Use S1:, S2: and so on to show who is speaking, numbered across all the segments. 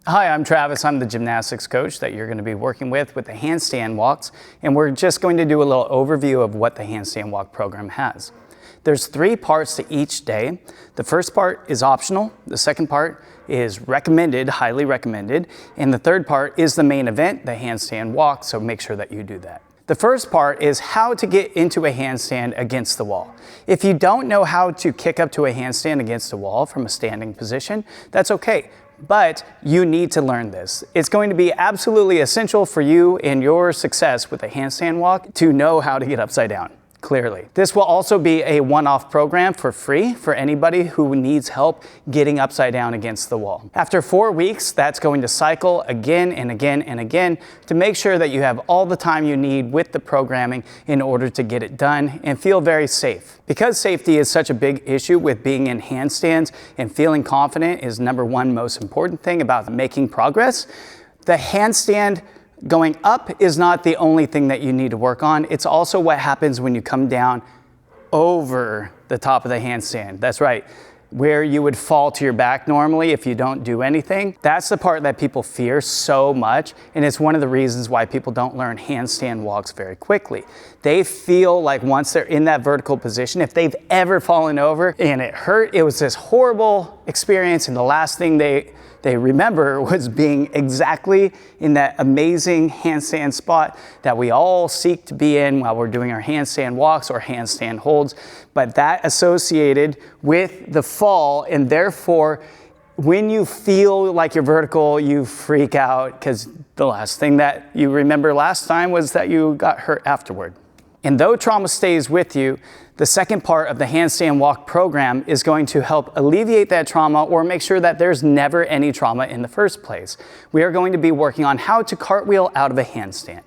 S1: Hi, I'm Travis. I'm the gymnastics coach that you're going to be working with the handstand walks, and we're just going to do a little overview of what the handstand walk program has. There's 3 parts to each day. The first part is optional, the second part is recommended, highly recommended, and the third part is the main event, the handstand walk, so make sure that you do that. The first part is how to get into a handstand against the wall. If you don't know how to kick up to a handstand against the wall from a standing position, that's okay. But you need to learn this. It's going to be absolutely essential for you and your success with a handstand walk to know how to get upside down, clearly. This will also be a one-off program for free for anybody who needs help getting upside down against the wall. After 4 weeks, that's going to cycle again and again and again to make sure that you have all the time you need with the programming in order to get it done and feel very safe. Because safety is such a big issue with being in handstands and feeling confident is #1 most important thing about making progress, the handstand going up is not the only thing that you need to work on. It's also what happens when you come down over the top of the handstand. That's right, where you would fall to your back normally if you don't do anything. That's the part that people fear so much, and it's one of the reasons why people don't learn handstand walks very quickly. They feel like once they're in that vertical position, if they've ever fallen over and it hurt, it was this horrible experience, and the last thing they remember was being exactly in that amazing handstand spot that we all seek to be in while we're doing our handstand walks or handstand holds, but that associated with the fall, and therefore when you feel like you're vertical, you freak out because the last thing that you remember last time was that you got hurt afterward. And though trauma stays with you, the second part of the handstand walk program is going to help alleviate that trauma or make sure that there's never any trauma in the first place. We are going to be working on how to cartwheel out of a handstand.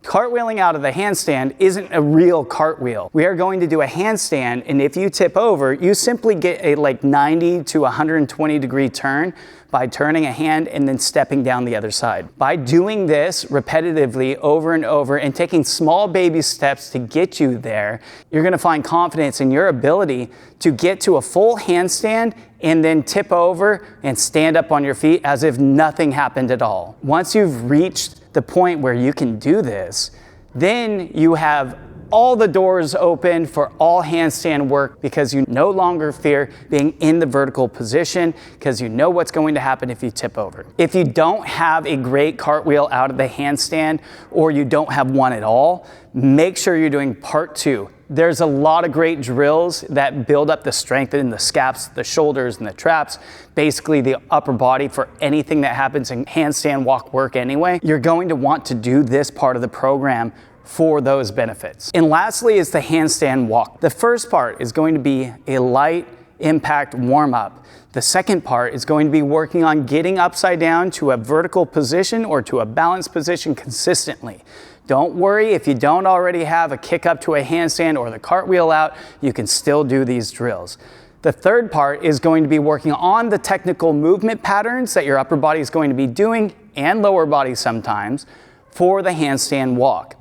S1: Cartwheeling out of the handstand isn't a real cartwheel. We are going to do a handstand, and if you tip over, you simply get a 90 to 120 degree turn by turning a hand and then stepping down the other side. By doing this repetitively over and over and taking small baby steps to get you there, you're gonna find confidence in your ability to get to a full handstand and then tip over and stand up on your feet as if nothing happened at all. Once you've reached the point where you can do this, then you have all the doors open for all handstand work because you no longer fear being in the vertical position because you know what's going to happen if you tip over. If you don't have a great cartwheel out of the handstand or you don't have one at all, make sure you're doing part 2. There's a lot of great drills that build up the strength in the scaps, the shoulders, and the traps, basically the upper body for anything that happens in handstand walk work anyway. You're going to want to do this part of the program for those benefits. And lastly is the handstand walk. The first part is going to be a light impact warm-up. The second part is going to be working on getting upside down to a vertical position or to a balanced position consistently. Don't worry if you don't already have a kick up to a handstand or the cartwheel out, you can still do these drills. The third part is going to be working on the technical movement patterns that your upper body is going to be doing, and lower body sometimes, for the handstand walk.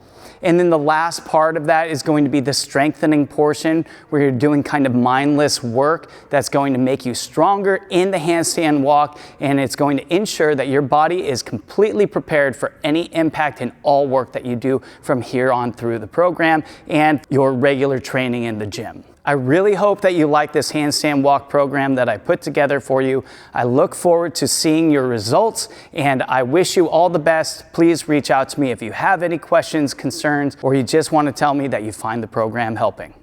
S1: And then the last part of that is going to be the strengthening portion where you're doing kind of mindless work that's going to make you stronger in the handstand walk, and it's going to ensure that your body is completely prepared for any impact in all work that you do from here on through the program and your regular training in the gym. I really hope that you like this handstand walk program that I put together for you. I look forward to seeing your results, and I wish you all the best. Please reach out to me if you have any questions, concerns, or you just want to tell me that you find the program helping.